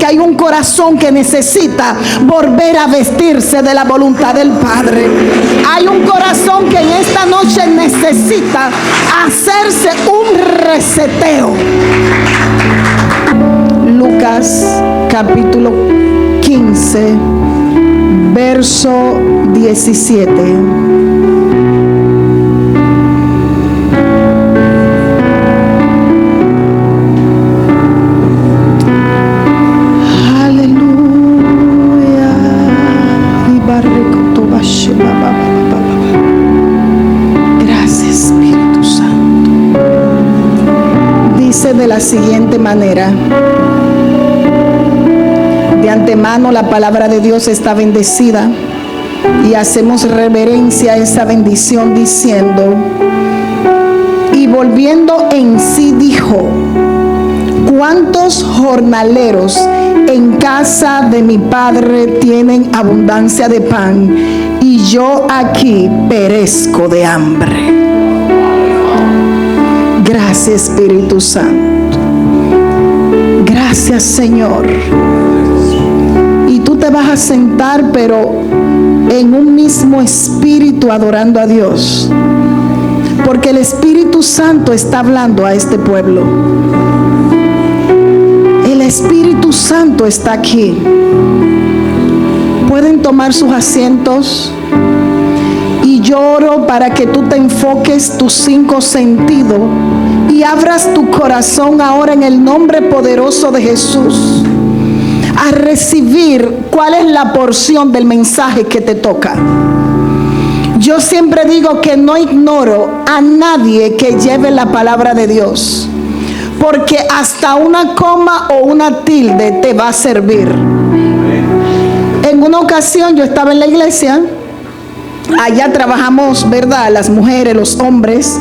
que hay un corazón que necesita volver a vestirse de la voluntad del Padre. Hay un corazón que en esta noche necesita hacerse un reseteo. Lucas capítulo 15, verso 17. Gracias, Espíritu Santo. Dice de la siguiente manera: de antemano la palabra de Dios está bendecida y hacemos reverencia a esa bendición diciendo: y volviendo en sí dijo, ¿cuántos jornaleros en casa de mi Padre tienen abundancia de pan y yo aquí perezco de hambre? Gracias, Espíritu Santo. Gracias, Señor. Y tú te vas a sentar, pero en un mismo espíritu, adorando a Dios, porque el Espíritu Santo está hablando a este pueblo. El Espíritu Santo está aquí. Pueden tomar sus asientos. Y yo oro para que tú te enfoques tus 5 sentidos y abras tu corazón ahora en el nombre poderoso de Jesús a recibir cuál es la porción del mensaje que te toca. Yo siempre digo que no ignoro a nadie que lleve la palabra de Dios, porque hasta una coma o una tilde te va a servir. En una ocasión yo estaba en la iglesia, allá trabajamos, ¿verdad?, las mujeres, los hombres,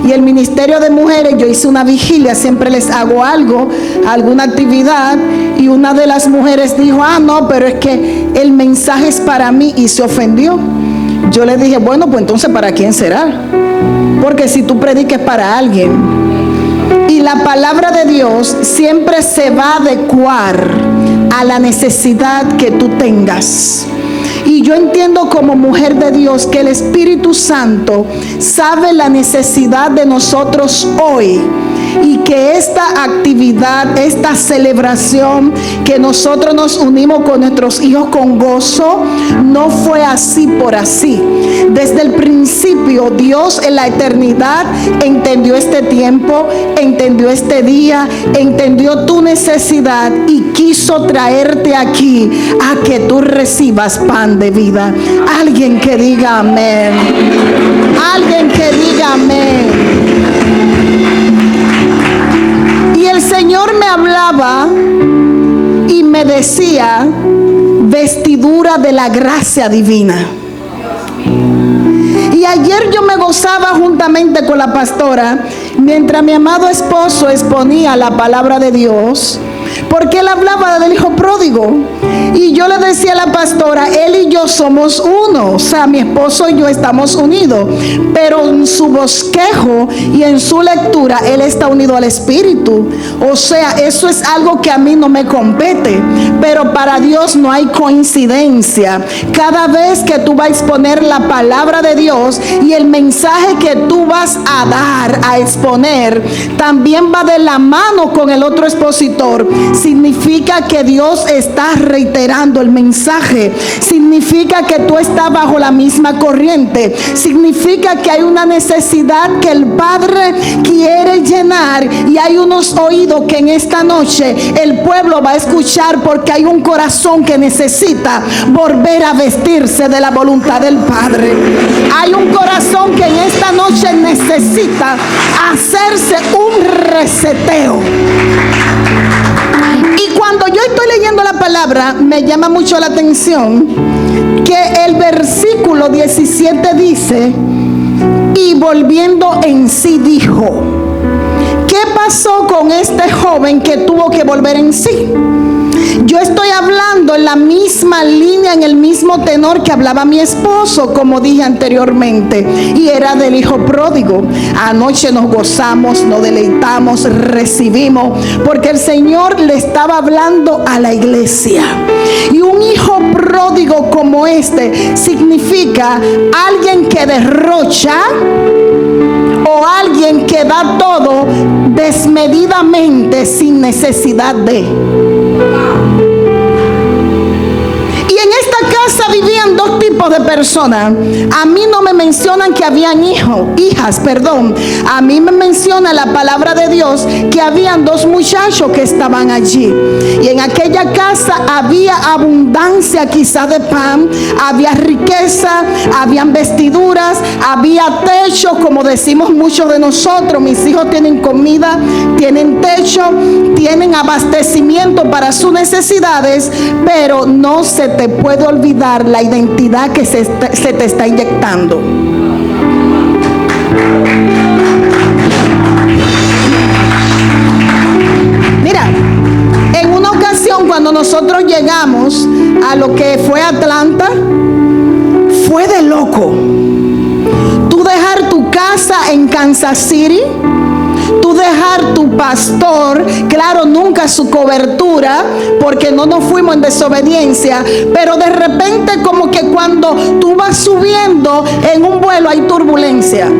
y el ministerio de mujeres, yo hice una vigilia, siempre les hago algo, alguna actividad, y una de las mujeres dijo: no, pero es que el mensaje es para mí, y se ofendió. Yo le dije: bueno, pues entonces ¿para quién será? Porque si tú prediques para alguien, y la palabra de Dios siempre se va a adecuar a la necesidad que tú tengas. Y yo entiendo como mujer de Dios que el Espíritu Santo sabe la necesidad de nosotros hoy, y que esta actividad, esta celebración, que nosotros nos unimos con nuestros hijos con gozo, no fue así por así. Desde el principio, Dios en la eternidad entendió este tiempo, entendió este día, entendió tu necesidad y quiso traerte aquí a que tú recibas pan de vida. Alguien que diga amén. Alguien que diga amén. Y el Señor me hablaba y me decía: vestidura de la gracia divina. Y ayer yo me gozaba juntamente con la pastora mientras mi amado esposo exponía la palabra de Dios, porque él hablaba del hijo pródigo. Y yo le decía a la pastora: él y yo somos uno, o sea, mi esposo y yo estamos unidos, pero en su bosquejo y en su lectura él está unido al Espíritu. O sea, eso es algo que a mí no me compete, pero para Dios no hay coincidencia. Cada vez que tú vas a exponer la palabra de Dios y el mensaje que tú vas a dar, a exponer, también va de la mano con el otro expositor, significa que Dios está reiterando el mensaje, significa que tú estás bajo la misma corriente, significa que hay una necesidad que el Padre quiere llenar, y hay unos oídos que en esta noche el pueblo va a escuchar, porque hay un corazón que necesita volver a vestirse de la voluntad del Padre. Hay un corazón que en esta noche necesita hacerse un reseteo. Y cuando yo estoy leyendo la palabra, me llama mucho la atención que el versículo 17 dice: y volviendo en sí dijo. ¿Qué pasó con este joven que tuvo que volver en sí? Yo estoy hablando en la misma línea, en el mismo tenor que hablaba mi esposo, como dije anteriormente, y era del hijo pródigo. Anoche nos gozamos, nos deleitamos, recibimos, porque el Señor le estaba hablando a la iglesia. Y un hijo pródigo como este significa alguien que derrocha o alguien que da todo desmedidamente sin necesidad de. Vivían dos tipos de personas. A mí no me mencionan que habían hijas. A mí me menciona la palabra de Dios que habían dos muchachos que estaban allí. Y en aquella casa había abundancia quizás de pan, había riqueza, habían vestiduras, había techo, como decimos muchos de nosotros. Mis hijos tienen comida, tienen techo, tienen abastecimiento para sus necesidades, pero no se te puede olvidar la identidad que se te está inyectando. Mira, en una ocasión cuando nosotros llegamos a lo que fue Atlanta, fue de loco. Tú dejar tu casa en Kansas City, tú dejar tu pastor, claro, nunca su cobertura, porque no nos fuimos en desobediencia, pero de repente como que cuando tú vas subiendo en un vuelo hay turbulencia.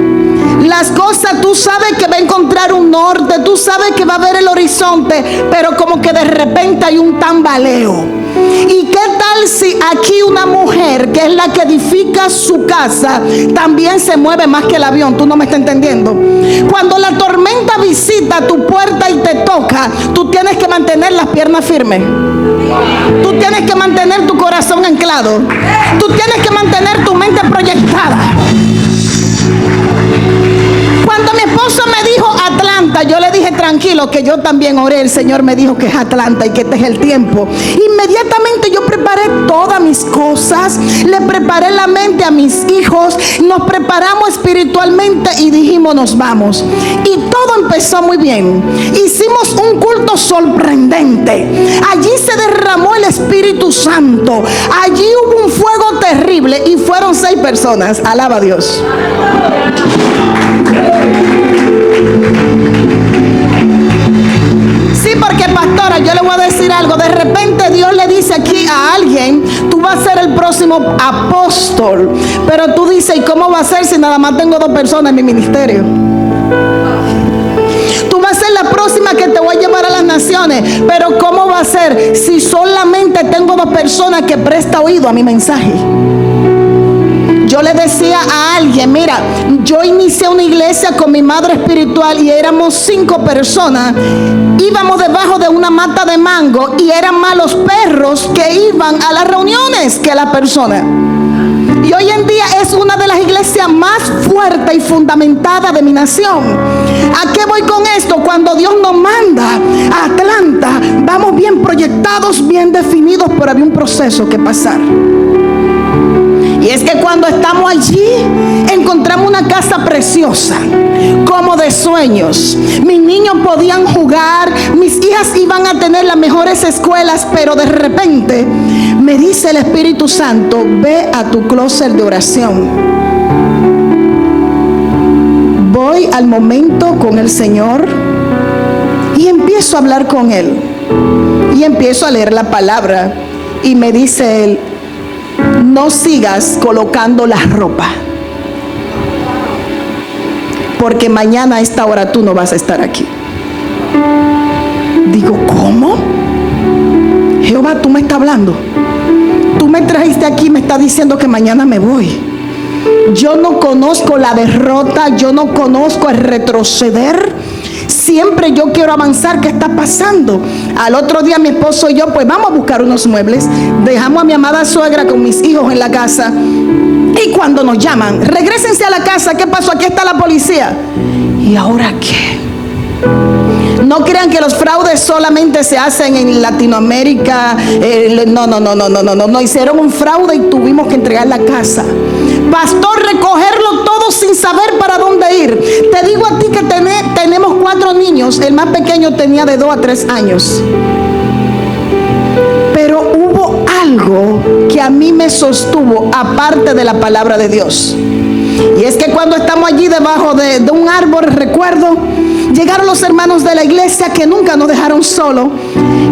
Las cosas, tú sabes que va a encontrar un norte, tú sabes que va a ver el horizonte, pero como que de repente hay un tambaleo. ¿Y qué tal si aquí una mujer que es la que edifica su casa también se mueve más que el avión? Tú no me estás entendiendo. Cuando la tormenta visita tu puerta y te toca, tú tienes que mantener las piernas firmes. Tú tienes que mantener tu corazón anclado. Tú tienes que mantener tu mente proyectada. Cuando mi esposo me dijo Atlanta, yo le dije tranquilo, que yo también oré. El Señor me dijo que es Atlanta y que este es el tiempo. Inmediatamente yo preparé todas mis cosas, le preparé la mente a mis hijos, nos preparamos espiritualmente y dijimos nos vamos. Y todo empezó muy bien. Hicimos un culto sorprendente. Allí se derramó el Espíritu Santo. Allí hubo un fuego terrible y fueron 6 personas. Alaba a Dios. Sí, porque pastora, yo le voy a decir algo. De repente Dios le dice aquí a alguien: tú vas a ser el próximo apóstol. Pero tú dices: ¿y cómo va a ser si nada más tengo 2 personas en mi ministerio? Tú vas a ser la próxima que te voy a llevar a las naciones. Pero ¿cómo va a ser si solamente tengo 2 personas que prestan oído a mi mensaje? Yo le decía a alguien: mira, yo inicié una iglesia con mi madre espiritual y éramos 5 personas. Íbamos debajo de una mata de mango y eran más los perros que iban a las reuniones que las personas. Y hoy en día es una de las iglesias más fuertes y fundamentadas de mi nación. ¿A qué voy con esto? Cuando Dios nos manda a Atlanta, vamos bien proyectados, bien definidos, pero había un proceso que pasar. Y es que cuando estamos allí, encontramos una casa preciosa, como de sueños. Mis niños podían jugar, mis hijas iban a tener las mejores escuelas, pero de repente me dice el Espíritu Santo: ve a tu closet de oración. Voy al momento con el Señor y empiezo a hablar con Él. Y empiezo a leer la palabra. Y me dice Él: no sigas colocando la ropa, porque mañana a esta hora tú no vas a estar aquí. Digo: ¿cómo? Jehová, tú me estás hablando. Tú me trajiste aquí y me estás diciendo que mañana me voy. Yo no conozco la derrota, yo no conozco el retroceder. Siempre yo quiero avanzar. ¿Qué está pasando? Al otro día mi esposo y yo, pues vamos a buscar unos muebles. Dejamos a mi amada suegra con mis hijos en la casa. Y cuando nos llaman: regrésense a la casa, ¿qué pasó? Aquí está la policía. ¿Y ahora qué? No crean que los fraudes solamente se hacen en Latinoamérica. No. Hicieron un fraude y tuvimos que entregar la casa. Pastor, recogerlo todo sin saber para dónde ir. Te digo a ti que tenemos 4 niños. El más pequeño tenía de 2 a 3 años. Pero hubo a mí me sostuvo aparte de la palabra de Dios. Y es que cuando estamos allí debajo de un árbol, recuerdo, llegaron los hermanos de la iglesia que nunca nos dejaron solos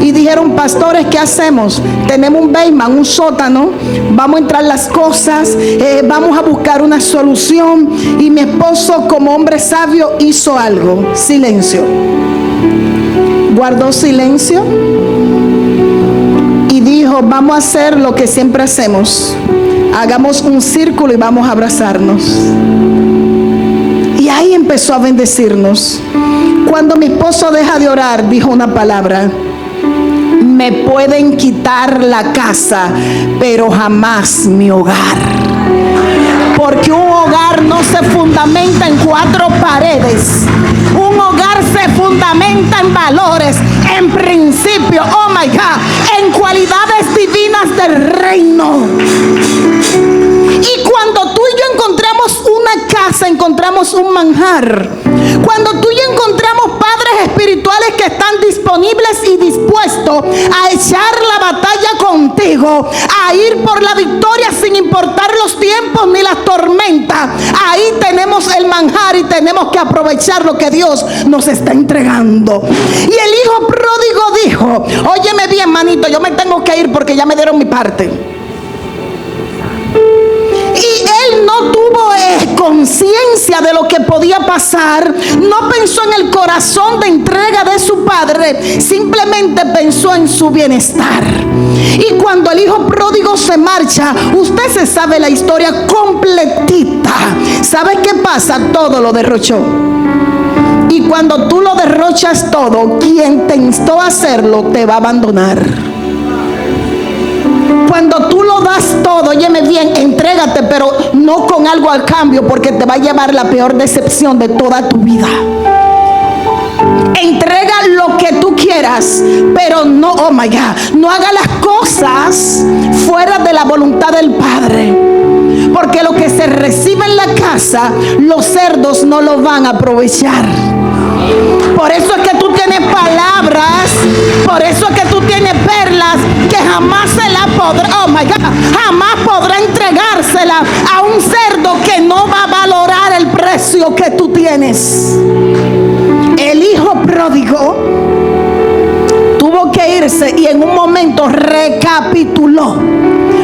y dijeron: pastores, ¿qué hacemos? Tenemos un basement, un sótano, vamos a entrar las cosas, vamos a buscar una solución. Y mi esposo, como hombre sabio, hizo algo. Silencio. Guardó silencio y dijo: vamos a hacer lo que siempre hacemos. Hagamos un círculo y vamos a abrazarnos. Y ahí empezó a bendecirnos. Cuando mi esposo deja de orar, dijo una palabra: me pueden quitar la casa, pero jamás mi hogar. Porque un hogar no se fundamenta en cuatro paredes. Un hogar se fundamenta en valores, en principio, oh my God, en cualidades divinas del reino. Y cuando tú y yo encontramos una casa, encontramos un manjar. Cuando tú y yo encontramos padres espirituales que están disponibles y dispuestos a echar la batalla contigo, a ir por la victoria sin importar los tiempos ni las tormentas, ahí tenemos el manjar y tenemos que aprovechar lo que Dios nos está entregando. Y el hijo pródigo dijo: óyeme bien, manito, yo me tengo que ir porque ya me dieron mi parte. Y él no tuvo conciencia de lo que podía pasar. No pensó en el corazón de entrega de su padre. Simplemente pensó en su bienestar. Y cuando el hijo pródigo se marcha, usted se sabe la historia completita. ¿Sabe qué pasa? Todo lo derrochó. Y cuando tú lo derrochas todo, quien te instó a hacerlo te va a abandonar. Cuando tú lo das todo, óyeme bien, entrégate, pero no con algo al cambio, porque te va a llevar la peor decepción de toda tu vida. Entrega lo que tú quieras, pero no, oh my God, no haga las cosas fuera de la voluntad del Padre. Porque lo que se recibe en la casa, los cerdos no lo van a aprovechar. Por eso es que tú tienes palabras, por eso es que tú tienes perlas que jamás se la podrá, oh my God, jamás podrá entregársela a un cerdo que no va a valorar el precio que tú tienes. El hijo pródigo tuvo que irse y en un momento recapituló.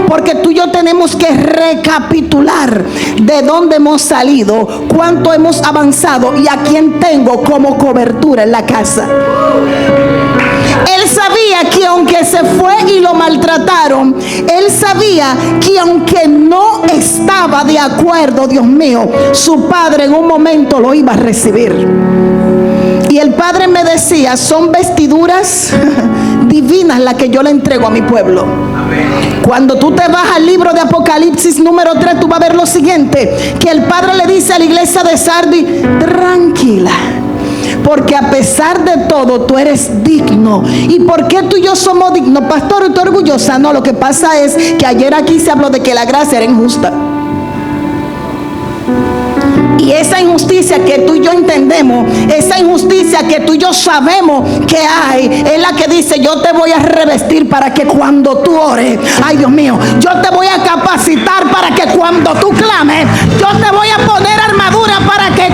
Porque tú y yo tenemos que recapitular de dónde hemos salido, cuánto hemos avanzado y a quién tengo como cobertura en la casa. Él sabía que aunque se fue y lo maltrataron, él sabía que aunque no estaba de acuerdo, Dios mío, su padre en un momento lo iba a recibir. Y el padre me decía: son vestiduras divinas las que yo le entrego a mi pueblo. Cuando tú te vas al libro de Apocalipsis número 3, tú vas a ver lo siguiente, que el padre le dice a la iglesia de Sardis: tranquila, porque a pesar de todo tú eres digno. ¿Y por qué tú y yo somos dignos? Pastor, ¿estoy orgullosa? No, lo que pasa es que ayer aquí se habló de que la gracia era injusta. Y esa injusticia que tú y yo entendemos, esa injusticia que tú y yo sabemos que hay, es la que dice: yo te voy a revestir para que cuando tú ores, ay Dios mío, yo te voy a capacitar para que cuando tú clames, yo te voy a poner armadura para que,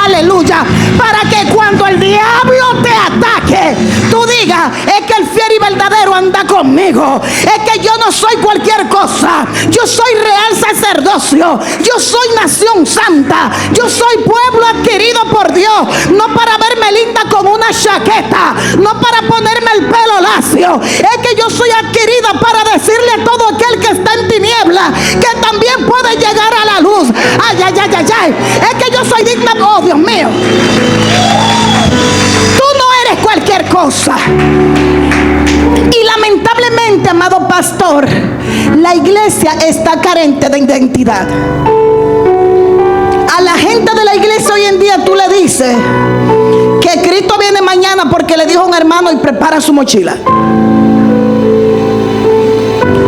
aleluya, para que cuando el diablo te ataque, tú digas: es que el fiel y verdadero anda conmigo, es que yo no soy cualquier cosa, yo soy real sacerdocio, yo soy nación santa, yo soy pueblo adquirido por Dios, no para verme linda con una chaqueta, no para ponerme el pelo lacio, es que yo soy adquirida para decirle a todo aquel que está en tiniebla que también puede llegar a la luz. Ay, ay, ay, ay, ay, es que yo soy digna, oh Dios mío, tú no eres cualquier cosa. Y lamentablemente, amado pastor, la iglesia está carente de identidad. A la gente de la iglesia hoy en día tú le dices que Cristo viene mañana porque le dijo a un hermano y prepara su mochila.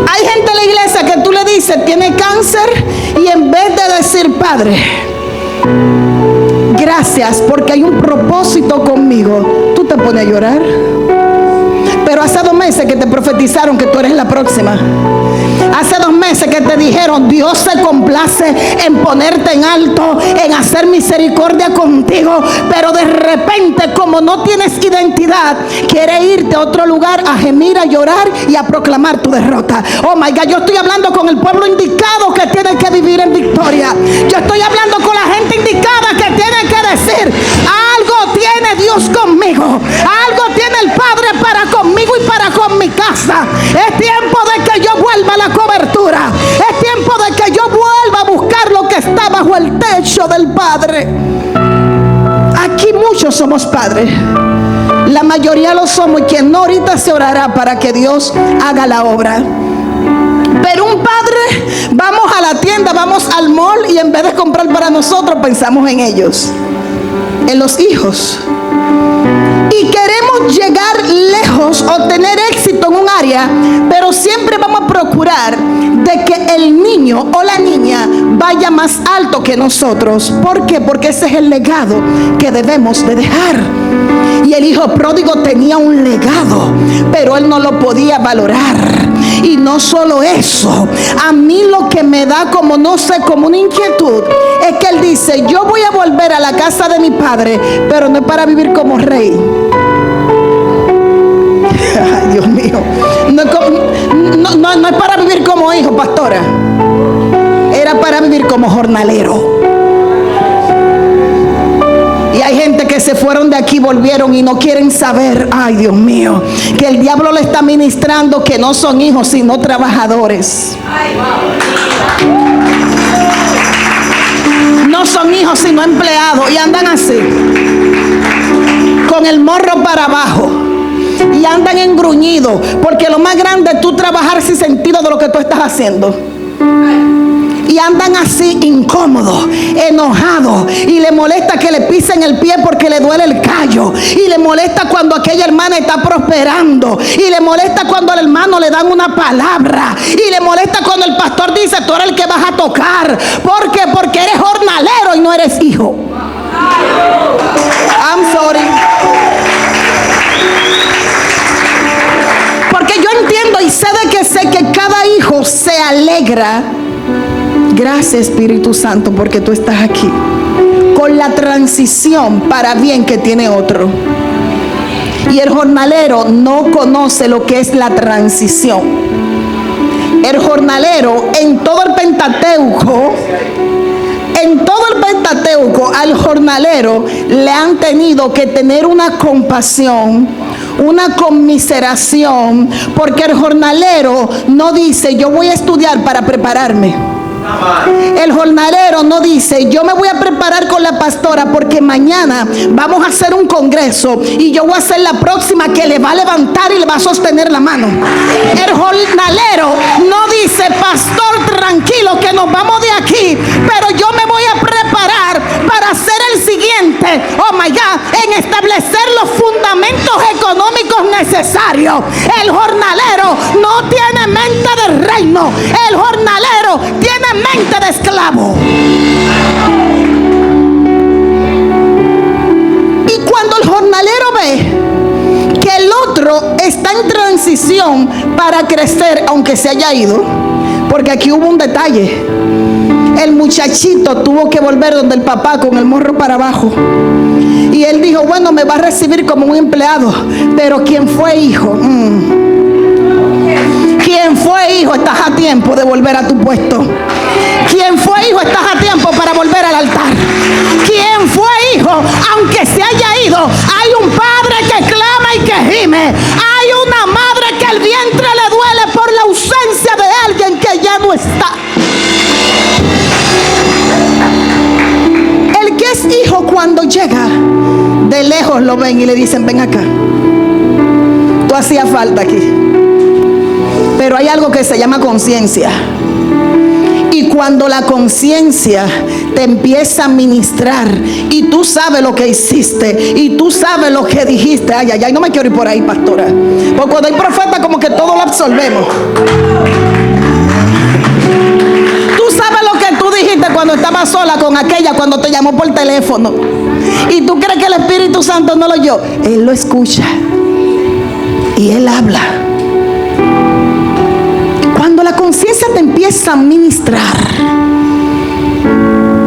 Hay gente en la iglesia que tú le dices tiene cáncer y en vez de decir: Padre, gracias porque hay un propósito conmigo, tú te pones a llorar. Pero hace 2 meses que te profetizaron que tú eres la próxima. Hace 2 meses que te dijeron: Dios se complace en ponerte en alto, en hacer misericordia contigo, pero de repente, como no tienes identidad, quiere irte a otro lugar a gemir, a llorar y a proclamar tu derrota. Oh my God, yo estoy hablando con el pueblo indicado que tiene que vivir en victoria. Yo estoy hablando con la gente indicada que tiene que decir: algo tiene Dios conmigo, algo tiene el Padre para conmigo y para con mi casa. Es tiempo de que yo vuelva a la cobertura. Es tiempo de que yo vuelva a buscar lo que está bajo el techo del Padre. Aquí muchos somos padres, la mayoría lo somos, y quien no, ahorita se orará para que Dios haga la obra. Pero un padre, vamos a la tienda, vamos al mall, y en vez de comprar para nosotros, pensamos en ellos, en los hijos. Y queremos llegar lejos o tener éxito en un área, pero siempre vamos a procurar de que el niño o la niña vaya más alto que nosotros. ¿Por qué? Porque ese es el legado que debemos de dejar. Y el hijo pródigo tenía un legado, pero él no lo podía valorar. Y no solo eso, a mí lo que me da como, no sé, como una inquietud, es que él dice: yo voy a volver a la casa de mi padre, pero no es para vivir como rey. Ay, Dios mío, no es para vivir como hijo, pastora. Era para vivir como jornalero. Y hay gente que se fueron de aquí, volvieron y no quieren saber, ay Dios mío, que el diablo le está ministrando que no son hijos sino trabajadores. No son hijos sino empleados, y andan así, con el morro para abajo, y andan engruñidos, porque lo más grande es tú trabajar sin sentido de lo que tú estás haciendo. Y andan así, incómodos, enojados, y le molesta que le pisen el pie porque le duele el callo, y le molesta cuando aquella hermana está prosperando, y le molesta cuando al hermano le dan una palabra, y le molesta cuando el pastor dice: tú eres el que vas a tocar. ¿Por qué? Porque eres jornalero y no eres hijo. I'm sorry. Porque yo entiendo y sé que cada hijo se alegra. Gracias, Espíritu Santo, porque tú estás aquí, con la transición para bien que tiene otro. Y el jornalero no conoce lo que es la transición. El jornalero, en todo el Pentateuco, al jornalero le han tenido que tener una compasión, una conmiseración, porque el jornalero no dice: yo voy a estudiar para prepararme. El jornalero no dice: yo me voy a preparar con la pastora porque mañana vamos a hacer un congreso y yo voy a ser la próxima que le va a levantar y le va a sostener la mano. El jornalero no dice: pastor, tranquilo que nos vamos de aquí, pero yo me voy a preparar para hacer el siguiente, oh my God, en establecer los fundamentos económicos necesarios. El jornalero no tiene mente de reino, el jornalero tiene mente de esclavo. Y cuando el jornalero ve que el otro está en transición para crecer, aunque se haya ido, porque aquí hubo un detalle: el muchachito tuvo que volver donde el papá con el morro para abajo, y él dijo: bueno, me va a recibir como un empleado, pero ¿quién fue hijo? Quien fue hijo, estás a tiempo de volver a tu puesto. Quien fue hijo, estás a tiempo para volver al altar. Quien fue hijo, aunque se haya ido, hay un padre que clama y que gime. Hay una madre que el vientre le duele por la ausencia de alguien que ya no está. El que es hijo, cuando llega, de lejos lo ven y le dicen: ven acá, tú hacías falta aquí. Pero hay algo que se llama conciencia. Y cuando la conciencia te empieza a ministrar y tú sabes lo que hiciste y tú sabes lo que dijiste, ay, ay, ay, no me quiero ir por ahí, pastora, porque cuando hay profeta como que todo lo absorbemos. Tú sabes lo que tú dijiste cuando estabas sola con aquella, cuando te llamó por teléfono, y tú crees que el Espíritu Santo no lo oyó. Él lo escucha y Él habla. Cuando la conciencia te empieza a ministrar.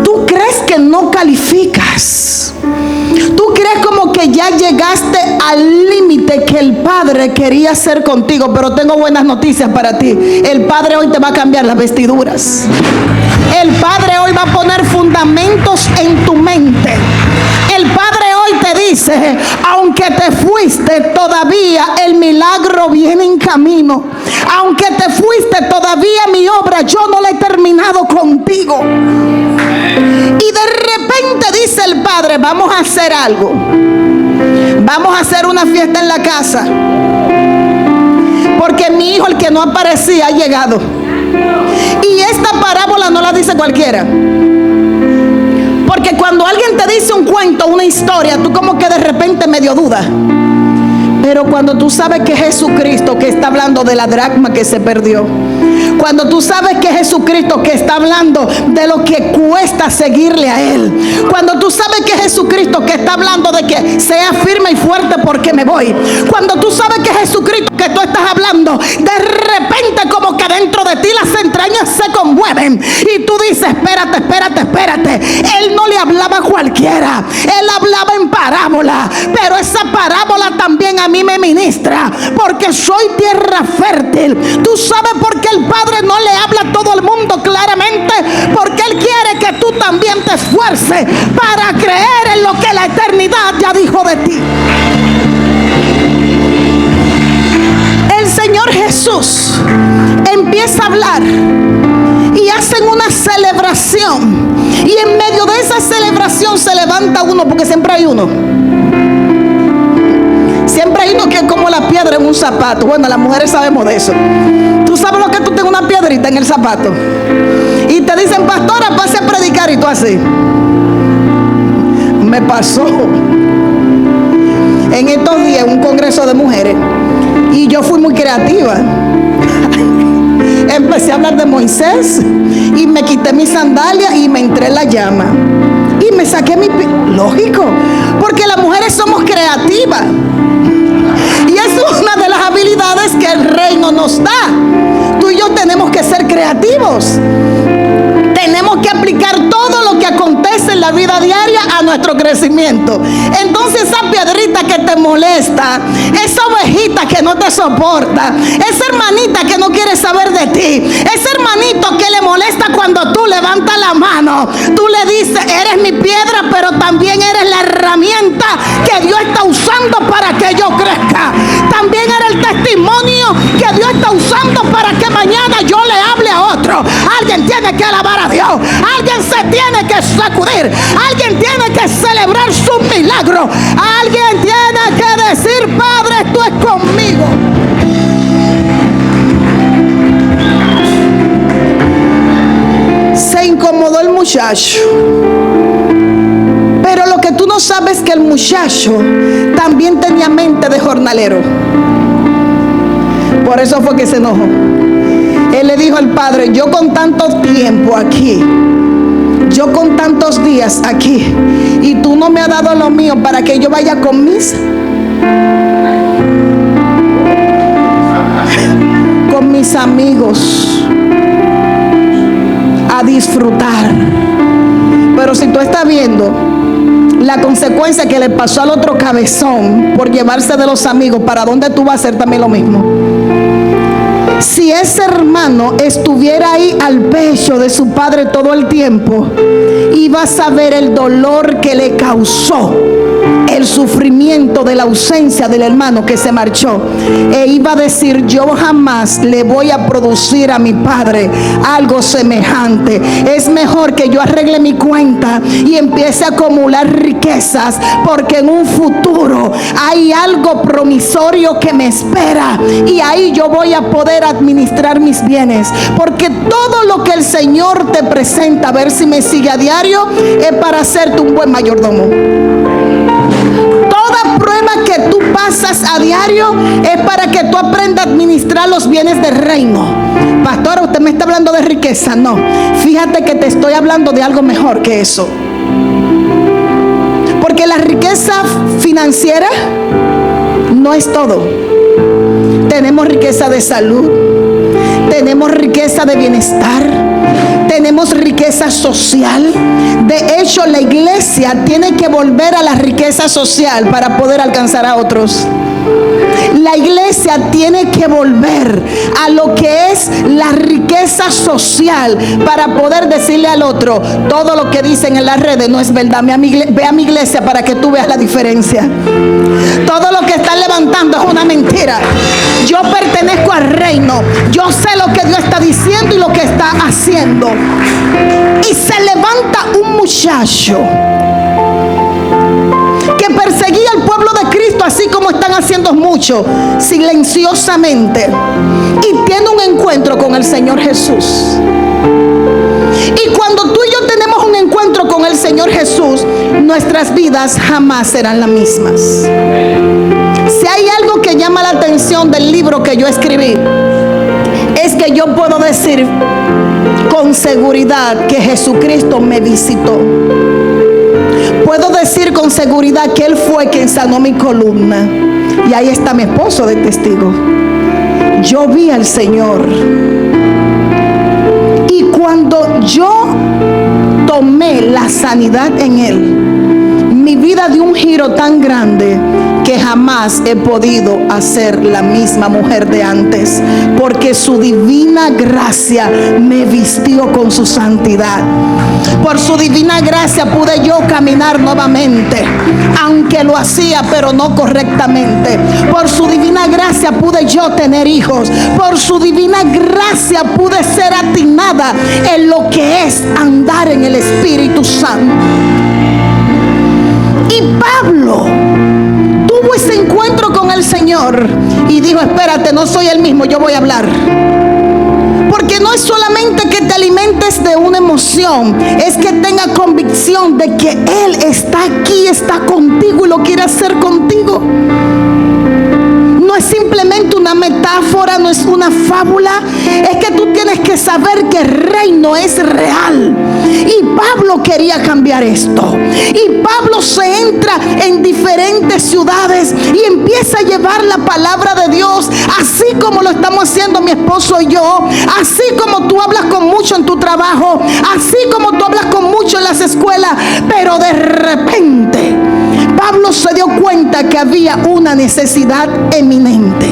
Tú crees que no calificas. Tú crees como que ya llegaste al límite que el Padre quería hacer contigo. Pero tengo buenas noticias para ti. El Padre hoy te va a cambiar las vestiduras. El Padre hoy va a poner fundamentos en tu mente. El Padre hoy te dice: aunque te fuiste, todavía el milagro viene en camino. Aunque te fuiste, todavía mi obra yo no la he terminado contigo. Y de repente dice el Padre: vamos a hacer algo. Vamos a hacer una fiesta en la casa, porque mi hijo, el que no aparecía, ha llegado. Y esta parábola no la dice cualquiera. Porque cuando alguien te dice un cuento, una historia, tú como que de repente medio dudas. Pero cuando tú sabes que es Jesucristo que está hablando de la dracma que se perdió, cuando tú sabes que es Jesucristo que está hablando de lo que cuesta seguirle a Él, cuando tú sabes que es Jesucristo que está hablando de que sea firme y fuerte porque me voy, cuando tú sabes que es Jesucristo que tú estás hablando, de repente como que dentro de ti las entrañas se conmueven y tú dices: espérate, espérate, espérate. Él no le hablaba a cualquiera, Él hablaba en parábola, pero esa parábola también a mí me ministra, porque soy tierra fértil. Tú sabes por qué el Padre no le habla a todo el mundo claramente, porque Él quiere que tú también te esfuerces para creer en lo que la eternidad ya dijo de ti. El Señor Jesús empieza a hablar y hacen una celebración, y en medio de esa celebración se levanta uno, porque siempre hay uno. Siempre hay uno que es como la piedra en un zapato. Bueno, las mujeres sabemos de eso. Tú sabes lo que tú tienes, una piedrita en el zapato, y te dicen: pastora, pase a predicar, y tú así. Me pasó en estos días un congreso de mujeres, y yo fui muy creativa. Empecé a hablar de Moisés y me quité mi sandalia y me entré en la llama y me saqué mi... Lógico, porque las mujeres somos creativas. Y es una de las habilidades que el reino nos da. Tú y yo tenemos que ser creativos. Tenemos que aplicar todo lo que acontece en la vida diaria a nuestro crecimiento. Entonces esa piedrita que te molesta, esa ovejita que no te soporta, esa hermanita que no quiere saber de ti, ese hermanito que le molesta cuando tú levantas la mano, tú le dices: eres mi piedra, pero también eres la herramienta que Dios está usando para que yo crezca. También eres el testimonio que Dios está usando para que mañana yo le hable a otro. Alguien tiene que alabar a Dios. Alguien se tiene que sacudir. Alguien tiene que celebrar su milagro. Alguien tiene que decir: Padre, tú es conmigo. Se incomodó el muchacho. Pero lo que tú no sabes es que el muchacho también tenía mente de jornalero. Por eso fue que se enojó. Él le dijo al Padre: yo con tanto tiempo aquí, yo con tantos días aquí, y tú no me has dado lo mío para que yo vaya con mis amigos a disfrutar. Pero si tú estás viendo la consecuencia que le pasó al otro cabezón por llevarse de los amigos, ¿para dónde tú vas a hacer también lo mismo? Si ese hermano estuviera ahí al pecho de su padre todo el tiempo, iba a saber el dolor que le causó el sufrimiento de la ausencia del hermano que se marchó, e iba a decir: yo jamás le voy a producir a mi padre algo semejante. Es mejor que yo arregle mi cuenta y empiece a acumular riquezas, porque en un futuro hay algo promisorio que me espera, y ahí yo voy a poder administrar mis bienes. Porque todo lo que el Señor te presenta, a ver si me sigue a diario, es para hacerte un buen mayordomo. Toda prueba que tú pasas a diario es para que tú aprendas a administrar los bienes del reino. Pastora, usted me está hablando de riqueza. No, fíjate que te estoy hablando de algo mejor que eso. Porque la riqueza financiera no es todo. Tenemos riqueza de salud, tenemos riqueza de bienestar, tenemos riqueza social. De hecho, la iglesia tiene que volver a la riqueza social para poder alcanzar a otros. La iglesia tiene que volver a lo que es la riqueza social para poder decirle al otro: todo lo que dicen en las redes no es verdad. Ve a mi iglesia para que tú veas la diferencia. Todo lo que están levantando es una mentira. Yo pertenezco al reino. Yo sé lo que Dios está diciendo y lo que está haciendo. Y se levanta un muchacho que perseguía al pueblo de Cristo, así como están haciendo muchos, silenciosamente, y tiene un encuentro con el Señor Jesús. Y cuando tú y yo tenemos un encuentro con el Señor Jesús, nuestras vidas jamás serán las mismas. Si hay algo que llama la atención del libro que yo escribí, es que yo puedo decir con seguridad que Jesucristo me visitó. Puedo decir con seguridad que Él fue quien sanó mi columna. Y ahí está mi esposo de testigo. Yo vi al Señor. Y cuando yo tomé la sanidad en Él, mi vida dio un giro tan grande que jamás he podido hacer la misma mujer de antes, porque su divina gracia me vistió con su santidad. Por su divina gracia pude yo caminar nuevamente, aunque lo hacía pero no correctamente. Por su divina gracia pude yo tener hijos. Por su divina gracia pude ser atinada en lo que es andar en el Espíritu Santo. Y Pablo tuvo ese encuentro con el Señor y dijo: espérate, no soy el mismo, yo voy a hablar. Porque no es solamente que te alimentes de una emoción, es que tenga convicción de que Él está aquí, está contigo y lo quiere hacer contigo. No es simplemente una metáfora, no es una fábula. Es que tú tienes que saber que el reino es real. Y Pablo quería cambiar esto. Y Pablo se entra en diferentes ciudades y empieza a llevar la palabra de Dios, así como lo estamos haciendo mi esposo y yo, así como tú hablas con mucho en tu trabajo, así como tú hablas con mucho en las escuelas. Pero de repente Pablo se dio cuenta que había una necesidad eminente.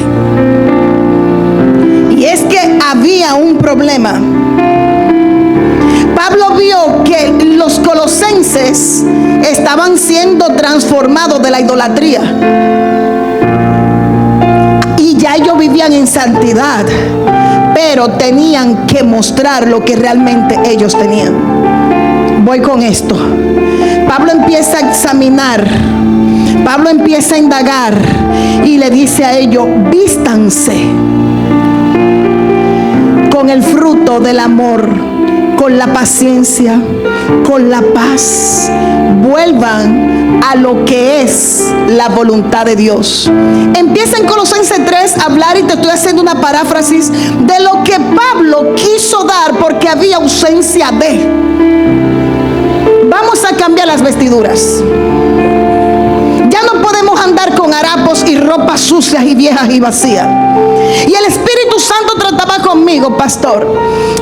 Y es que había un problema. Pablo vio que los colosenses estaban siendo transformados de la idolatría. Y ya ellos vivían en santidad, pero tenían que mostrar lo que realmente ellos tenían. Voy con esto. Pablo empieza a examinar, Pablo empieza a indagar y le dice a ellos: vístanse con el fruto del amor, con la paciencia, con la paz. Vuelvan a lo que es la voluntad de Dios. Empieza en Colosenses 3 a hablar, y te estoy haciendo una paráfrasis de lo que Pablo quiso dar porque había ausencia de. Vamos a cambiar las vestiduras. Ya no podemos andar con harapos y ropas sucias y viejas y vacías. Y el Espíritu Santo trataba conmigo, pastor,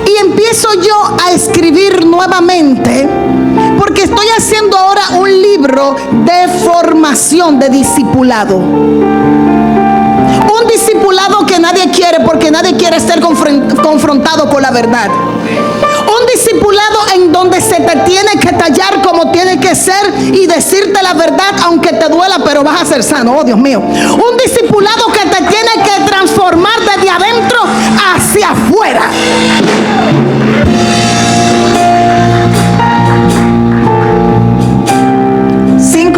y empiezo yo a escribir nuevamente, porque estoy haciendo ahora un libro de formación de discipulado. Un discipulado que nadie quiere, porque nadie quiere ser confrontado con la verdad. Un discipulado en donde se te tiene que tallar como tiene que ser y decirte la verdad aunque te duela, pero vas a ser sano. Oh, Dios mío. Un discipulado que te tiene que transformar desde adentro hacia afuera.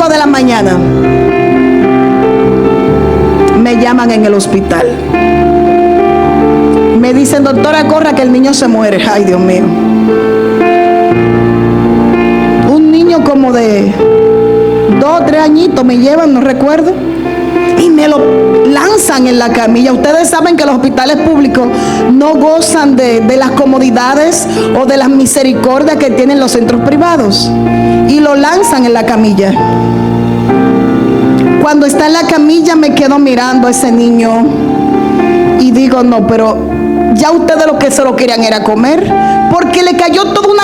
De la mañana me llaman en el hospital. Me dicen: doctora, corra que el niño se muere. Ay, Dios mío. Un niño como de 2 o 3 añitos me llevan, no recuerdo, y me lo lanzan en la camilla. Ustedes saben que los hospitales públicos no gozan de las comodidades o de las misericordias que tienen los centros privados, y lo lanzan en la camilla. Cuando está en la camilla me quedo mirando a ese niño y digo: no, pero ya ustedes lo que se lo querían era comer, porque le cayó toda una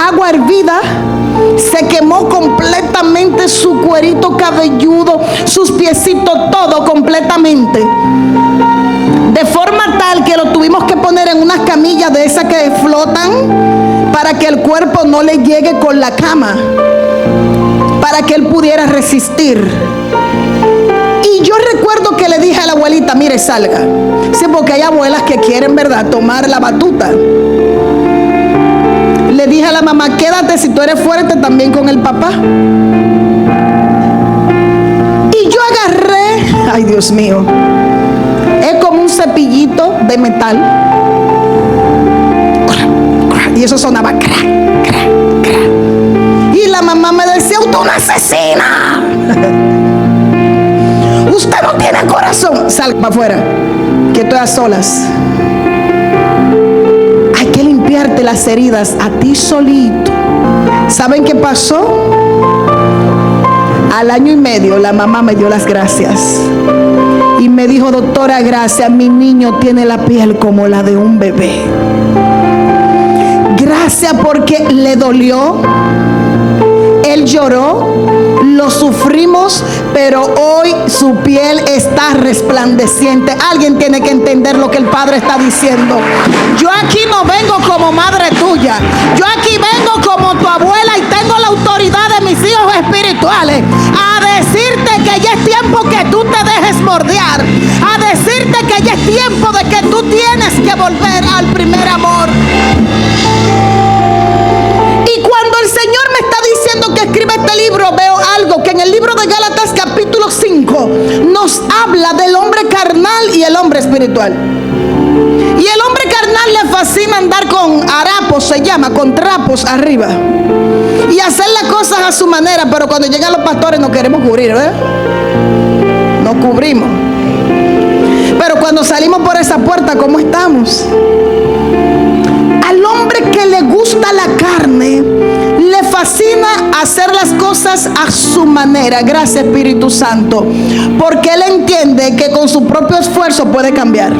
agua hervida. Se quemó completamente su cuerito cabelludo, sus piecitos, todo completamente. De forma tal que lo tuvimos que poner en unas camillas de esas que flotan, para que el cuerpo no le llegue con la cama, para que él pudiera resistir. Y yo recuerdo que le dije a la abuelita, mire, salga. Sí, porque hay abuelas que quieren, ¿verdad?, tomar la batuta. Le dije a la mamá, quédate, si tú eres fuerte, también con el papá. Y yo agarré, ay Dios mío, es como un cepillito de metal. Y eso sonaba crack, crack, crack. Y la mamá me decía, usted es una asesina. Usted no tiene corazón. Sal para afuera, que estoy a solas. Hay que limpiarte las heridas a ti solito. ¿Saben qué pasó? Al año y medio la mamá me dio las gracias y me dijo, doctora, gracias, mi niño tiene la piel como la de un bebé. Gracias, porque le dolió, él lloró, lo sufrimos, pero hoy su piel está resplandeciente. Alguien tiene que entender lo que el Padre está diciendo. Yo aquí no vengo como madre tuya, yo aquí vengo como tu abuela y tengo la autoridad de mis hijos espirituales a decirte que ya es tiempo que tú te dejes mordear, a decirte que ya es tiempo de que tú tienes que volver al primer amor. Y cuando el Señor me está diciendo que escriba este libro, veo algo que en el libro de Gálatas capítulo 5 nos habla del hombre carnal y el hombre espiritual. Y el hombre carnal le fascina andar con harapos, se llama, con trapos arriba, y hacer las cosas a su manera, pero cuando llegan los pastores nos queremos cubrir, ¿verdad? Nos cubrimos. Pero cuando salimos por esa puerta, ¿cómo estamos? Al hombre que le gusta la carne, le fascina hacer las cosas a su manera. Gracias, Espíritu Santo, porque él entiende que con su propio esfuerzo puede cambiar.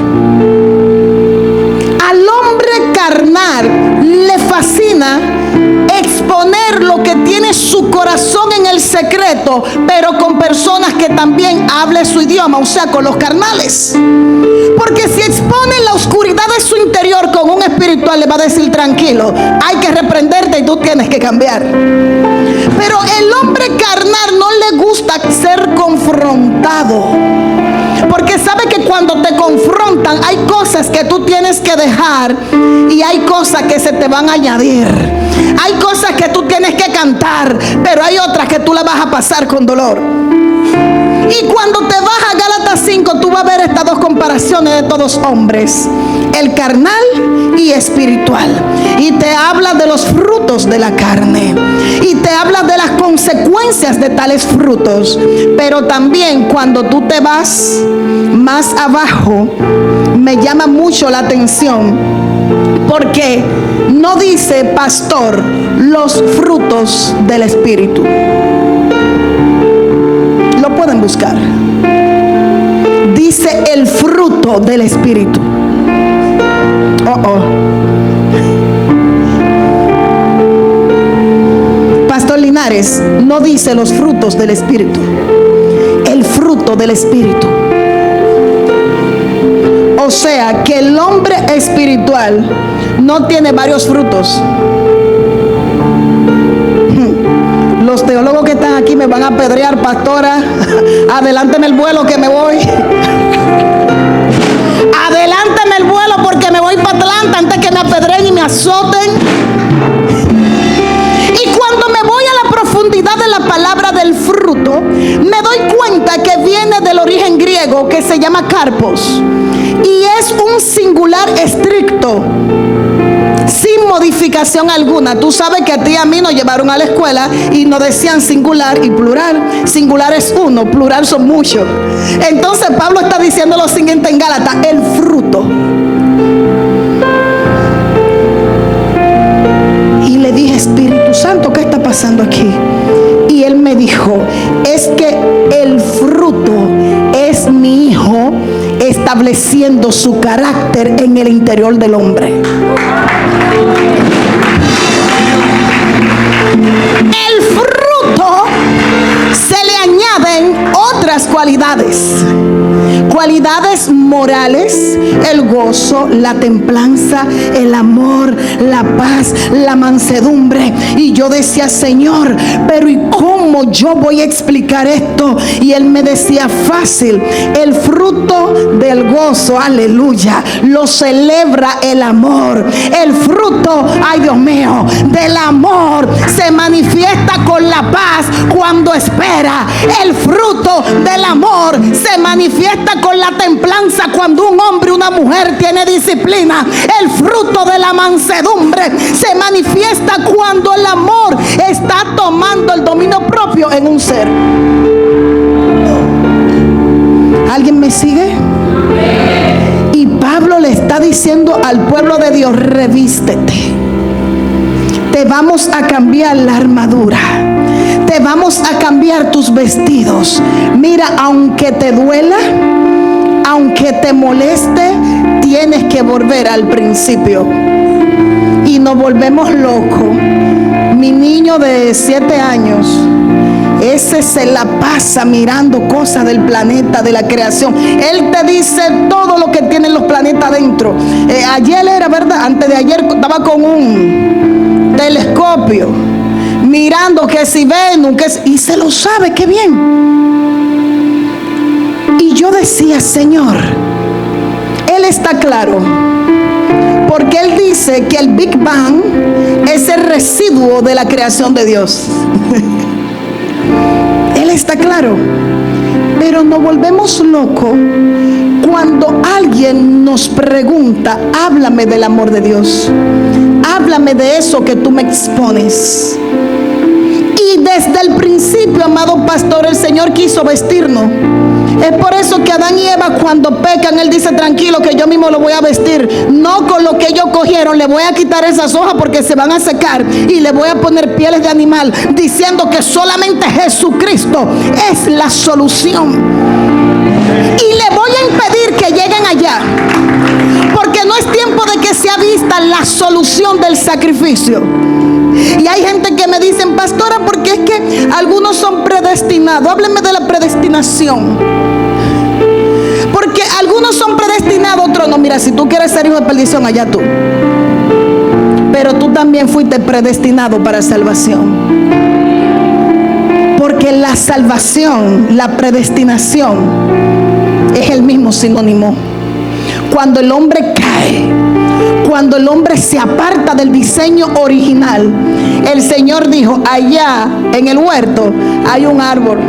Al hombre carnal le fascina exponer lo que tiene su corazón en el secreto, pero con personas que también hablen su idioma, o sea, con los carnales. Porque si expone la oscuridad de su interior con un espiritual, le va a decir, tranquilo, hay que reprenderte y tú tienes que cambiar. Pero el hombre carnal no le gusta ser confrontado, porque sabe que cuando te confrontan hay cosas que tú tienes que dejar y hay cosas que se te van a añadir. Hay cosas que tú tienes que cantar, pero hay otras que tú las vas a pasar con dolor. Y cuando te vas a Gálatas 5, tú vas a ver estas dos comparaciones de todos hombres, el carnal y espiritual. Y te habla de los frutos de la carne, y te habla de las consecuencias de tales frutos. Pero también cuando tú te vas más abajo, me llama mucho la atención, porque no dice, pastor, los frutos del espíritu. Lo pueden buscar. Dice el fruto del espíritu. Pastor Linares, no dice los frutos del espíritu, el fruto del espíritu. O sea que el hombre espiritual no tiene varios frutos. Los teólogos que están aquí me van a apedrear, pastora. Adelánteme el vuelo que me voy. Adelánteme el vuelo porque me voy para Atlanta antes que me apedreen y me azoten. Y cuando me voy a la profundidad de la palabra del fruto, me doy cuenta que viene del origen griego que se llama carpos, y es un singular estricto, sin modificación alguna. Tú sabes que a ti y a mí nos llevaron a la escuela y nos decían singular y plural. Singular es uno, plural son muchos. Entonces Pablo está diciendo lo siguiente en Gálatas: el fruto. Y le dije, Espíritu Santo, ¿qué está pasando aquí? Y él me dijo, es que el fruto es mi hijo, está estableciendo su carácter en el interior del hombre. El fruto se le añaden otras cualidades. Cualidades morales, el gozo, la templanza, el amor, la paz, la mansedumbre. Y yo decía, Señor, pero ¿y cómo yo voy a explicar esto? Y Él me decía, fácil. El fruto del gozo, aleluya, lo celebra el amor. El fruto, ay Dios mío, del amor se manifiesta con la paz cuando espera. El fruto del amor se manifiesta con la templanza cuando un hombre o una mujer tiene disciplina. El fruto de la mansedumbre se manifiesta cuando el amor está tomando el dominio propio en un ser. ¿Alguien me sigue? Y Pablo le está diciendo al pueblo de Dios, revístete. Te vamos a cambiar la armadura. Te vamos a cambiar tus vestidos. Mira, aunque te duela, aunque te moleste, tienes que volver al principio. Y nos volvemos locos. Mi niño de 7 años, ese se la pasa mirando cosas del planeta, de la creación. Él te dice todo lo que tienen los planetas dentro. Ayer era verdad, antes de ayer estaba con un telescopio mirando que si Venus, y se lo sabe, qué bien. Y yo decía, Señor, Él está claro, porque Él dice que el Big Bang es el residuo de la creación de Dios. Él está claro, pero nos volvemos locos cuando alguien nos pregunta, háblame del amor de Dios, háblame de eso que tú me expones. Y desde el principio, amado pastor, el Señor quiso vestirnos. Es por eso que Adán y Eva, cuando pecan, Él dice, tranquilo, que yo mismo lo voy a vestir. No con lo que ellos cogieron, le voy a quitar esas hojas porque se van a secar, y le voy a poner pieles de animal, diciendo que solamente Jesucristo es la solución. Y le voy a impedir que lleguen allá, porque no es tiempo de que sea vista la solución del sacrificio. Y hay gente que me dicen, pastora, porque es que algunos son predestinados. Hábleme de la predestinación. Porque algunos son predestinados, otros no. Mira, si tú quieres ser hijo de perdición, allá tú. Pero tú también fuiste predestinado para salvación. Porque la salvación, la predestinación, es el mismo sinónimo. Cuando el hombre cae, cuando el hombre se aparta del diseño original, el Señor dijo, allá en el huerto hay un árbol,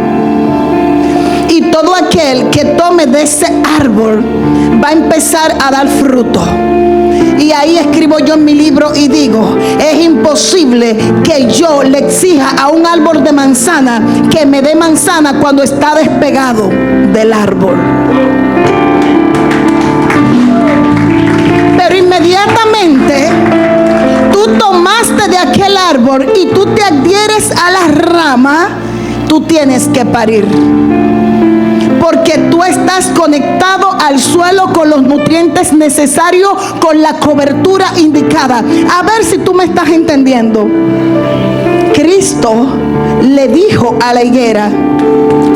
y todo aquel que tome de ese árbol va a empezar a dar fruto. Y ahí escribo yo en mi libro y digo, es imposible que yo le exija a un árbol de manzana que me dé manzana cuando está despegado del árbol. Pero inmediatamente tú tomaste de aquel árbol y tú te adhieres a la rama, tú tienes que parir. Porque tú estás conectado al suelo con los nutrientes necesarios, con la cobertura indicada. A ver si tú me estás entendiendo. Cristo le dijo a la higuera,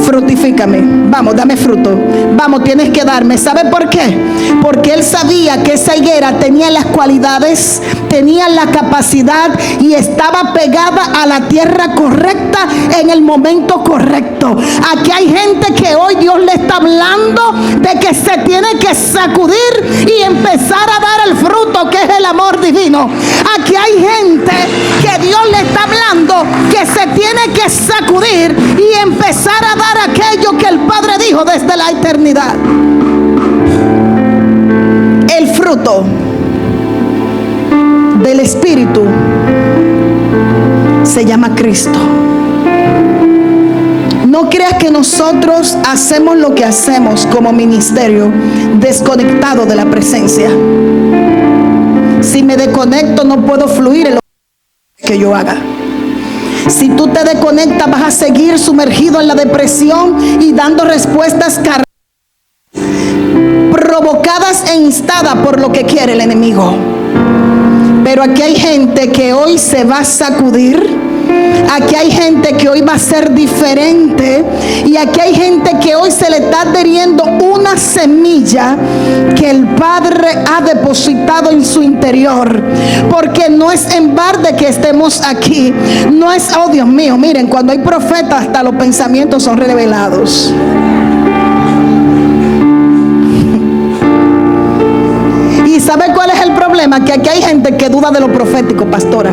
frutifícame, vamos, dame fruto, vamos, tienes que darme. ¿Sabe por qué? Porque Él sabía que esa higuera tenía las cualidades, tenía la capacidad y estaba pegada a la tierra correcta en el momento correcto. Aquí hay gente que hoy Dios le está hablando de que se tiene que sacudir y empezar a dar el fruto, que es el amor divino. Aquí hay gente que Dios le está hablando que se tiene que sacudir y empezar a dar aquello que el Padre dijo desde la eternidad. El fruto del Espíritu se llama Cristo. No creas que nosotros hacemos lo que hacemos como ministerio desconectado de la presencia. Si me desconecto, no puedo fluir en lo que yo haga. Si tú te desconectas, vas a seguir sumergido en la depresión y dando respuestas provocadas e instadas por lo que quiere el enemigo. Pero aquí hay gente que hoy se va a sacudir. Aquí hay gente que hoy va a ser diferente. Y aquí hay gente que hoy se le está adhiriendo una semilla que el Padre ha depositado en su interior. Porque no es en balde que estemos aquí. No es, oh Dios mío, miren, cuando hay profetas hasta los pensamientos son revelados. ¿Y sabe cuál es el problema? Que aquí hay gente que duda de lo profético, pastora.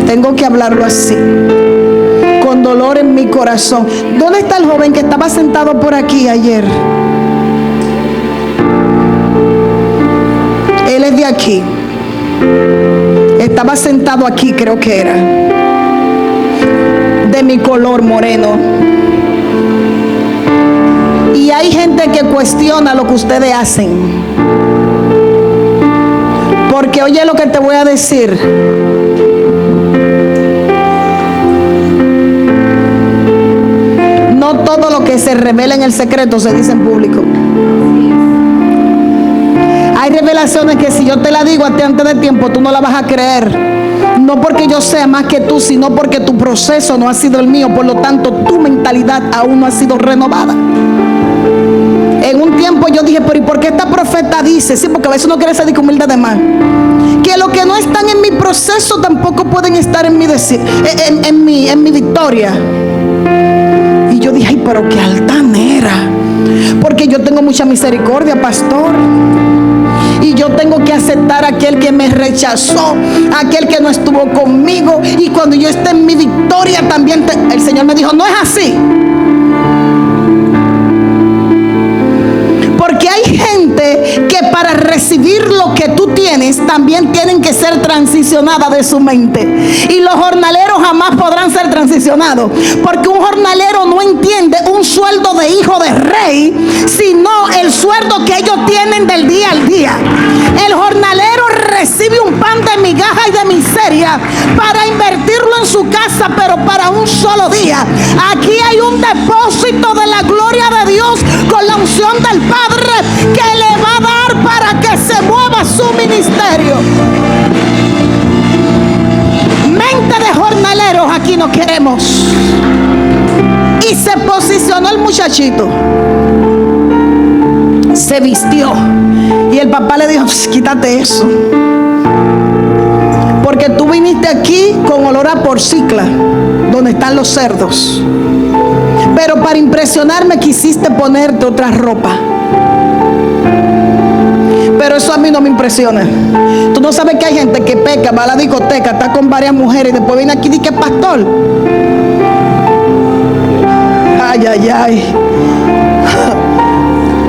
Tengo que hablarlo así, con dolor en mi corazón. ¿Dónde está el joven que estaba sentado por aquí ayer? Él es de aquí. Estaba sentado aquí, creo que era. De mi color moreno. Y hay gente que cuestiona lo que ustedes hacen. Porque oye lo que te voy a decir. No todo lo que se revela en el secreto se dice en público. Hay revelaciones que si yo te la digo a ti antes de tiempo, tú no la vas a creer. No porque yo sea más que tú, sino porque tu proceso no ha sido el mío. Por lo tanto, tu mentalidad aún no ha sido renovada. En un tiempo yo dije, pero ¿y por qué esta profeta dice? Sí, porque a veces uno quiere ser humilde de más. Que los que no están en mi proceso tampoco pueden estar en mi victoria. Y yo dije, ay, pero qué altanera. Porque yo tengo mucha misericordia, pastor. Y yo tengo que aceptar a aquel que me rechazó, aquel que no estuvo conmigo. Y cuando yo esté en mi victoria también, el Señor me dijo, no es así. Porque hay gente que para recibir lo que tú tienes también tienen que ser transicionadas de su mente. Y los jornaleros jamás podrán ser transicionados. Porque un jornalero no entiende un sueldo de hijo de rey, sino el sueldo que ellos tienen del día al día. El jornalero recibe un pan de migaja y de miseria para invertirlo en su casa, pero para un solo día. Aquí hay un depósito de la gloria de Dios con la unción del Padre que le va a dar para que se mueva su ministerio. Mente de jornaleros aquí no queremos. Y se posicionó el muchachito, se vistió y el papá le dijo, quítate eso, porque tú viniste aquí con olor a porcicla, donde están los cerdos, pero para impresionarme quisiste ponerte otra ropa. Pero eso a mí no me impresiona. Tú no sabes que hay gente que peca, va a la discoteca, está con varias mujeres y después viene aquí y dice que es pastor. Ay, ay, ay.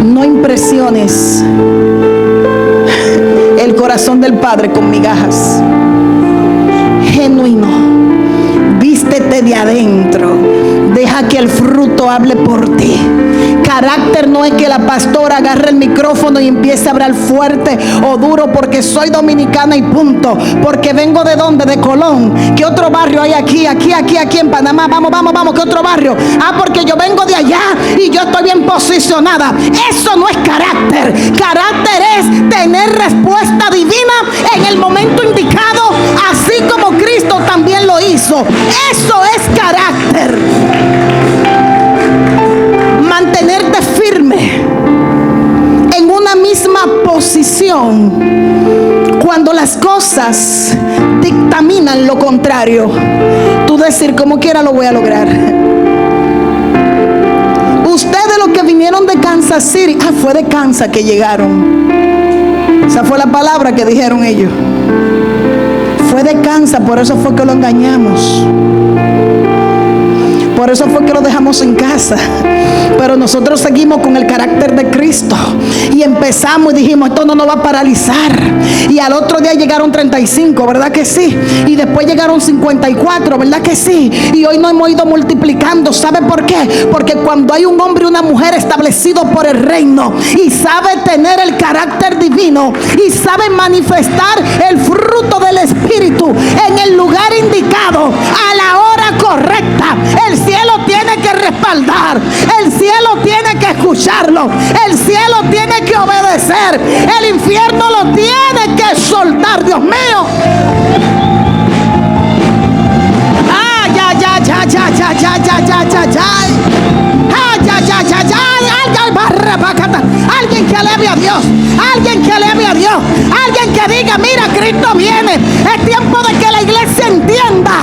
No impresiones el corazón del Padre con migajas. Genuino. Vístete de adentro. Deja que el fruto hable por ti. Carácter no es que la pastora agarre el micrófono y empiece a hablar fuerte o duro porque soy dominicana y punto. Porque vengo de dónde, de Colón. ¿Qué otro barrio hay aquí en Panamá? Vamos, ¿qué otro barrio? Ah, porque yo vengo de allá y yo estoy bien posicionada. Eso no es carácter. Carácter es tener respuesta divina en el momento indicado, así como Cristo también lo hizo. Eso es carácter. Mantenerte firme en una misma posición cuando las cosas dictaminan lo contrario. Tú decir, como quiera lo voy a lograr. Ustedes los que vinieron de Kansas City, fue de Kansas que llegaron. Esa fue la palabra que dijeron ellos. Fue de Kansas, por eso fue que lo engañamos. Por eso fue que lo dejamos en casa. Pero nosotros seguimos con el carácter de Cristo. Y empezamos y dijimos, esto no nos va a paralizar. Y al otro día llegaron 35, ¿verdad que sí? Y después llegaron 54, ¿verdad que sí? Y hoy nos hemos ido multiplicando. ¿Sabe por qué? Porque cuando hay un hombre y una mujer establecidos por el reino y sabe tener el carácter divino y sabe manifestar el fruto del Espíritu en el lugar indicado, a la hora correcta, el cielo tiene que respaldar, el cielo tiene que escuchar. escucharlo. El cielo tiene que obedecer. El infierno lo tiene que soltar, Dios mío. Alguien que alebe a Dios, alguien que alebe a Dios, alguien que diga: mira, Cristo viene. Es tiempo de que la iglesia entienda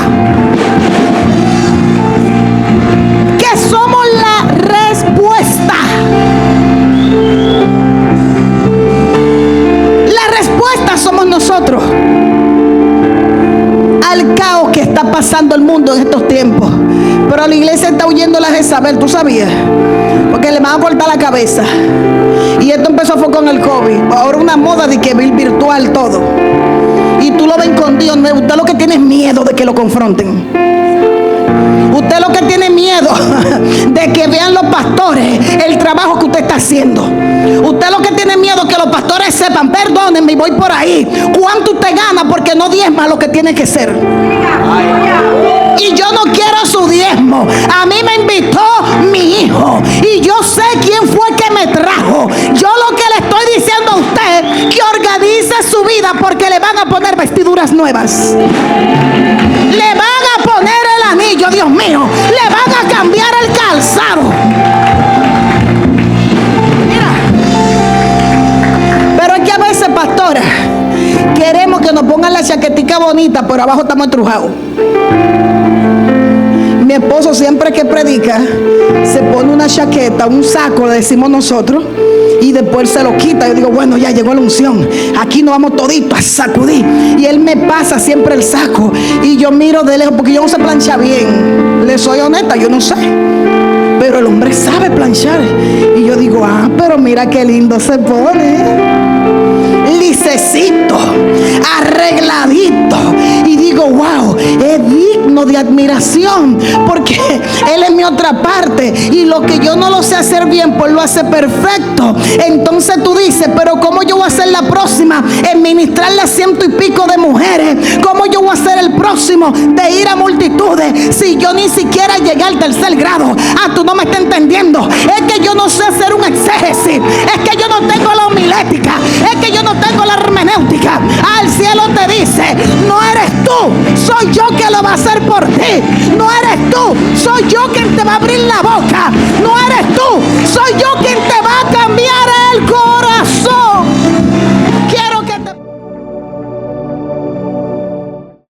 que somos la respuesta. La respuesta somos nosotros al caos que está pasando el mundo en estos tiempos. Pero la iglesia está huyendo de la Jezabel, ¿tú sabías? Porque le van a cortar la cabeza. Y esto empezó fue con el COVID. Ahora una moda de que virtual todo. Y tú lo ves escondido. Usted lo que tiene es miedo de que lo confronten. Usted lo que tiene miedo de que vean los pastores el trabajo que usted está haciendo. Usted lo que tiene miedo que los pastores sepan: perdónenme, voy por ahí, cuánto usted gana porque no diezma lo que tiene que ser. Y yo no quiero su diezmo. A mí me invitó mi hijo y yo sé quién fue que me trajo. Yo lo que le estoy diciendo a usted, que organice su vida, porque le van a poner vestiduras nuevas. Le van a poner el anillo, Dios mío. Le van a cambiar el calzado. Mira. Pero es que a veces, pastora, queremos que nos pongan la chaquetica bonita, pero abajo estamos estrujados. Mi esposo siempre que predica se pone una chaqueta, un saco, le decimos nosotros, y después se lo quita. Yo digo: bueno, ya llegó la unción, aquí nos vamos toditos a sacudir. Y él me pasa siempre el saco y yo miro de lejos, porque yo no sé planchar bien. Le soy honesta, yo no sé, pero el hombre sabe planchar. Y yo digo: pero mira qué lindo se pone, licecito, arregladito. Y digo: wow, es digno de admiración, porque él es mi otra parte, y lo que yo no lo sé hacer bien, pues lo hace perfecto. Entonces tú dices: pero ¿cómo yo voy a ser la próxima en ministrarle a 100 y pico de mujeres? ¿Cómo yo voy a ser el próximo de ir a multitudes si yo ni siquiera llegué al 3er grado? Tú no me estás entendiendo. Es que yo no sé hacer un exégesis, es que yo no tengo la homilética, es que yo no tengo la hermenéutica. Al cielo te dice: no eres tú, soy yo que lo va a hacer por ti. No eres tú, soy yo quien te va a abrir la boca. No eres tú, soy yo quien te va a cambiar el corazón.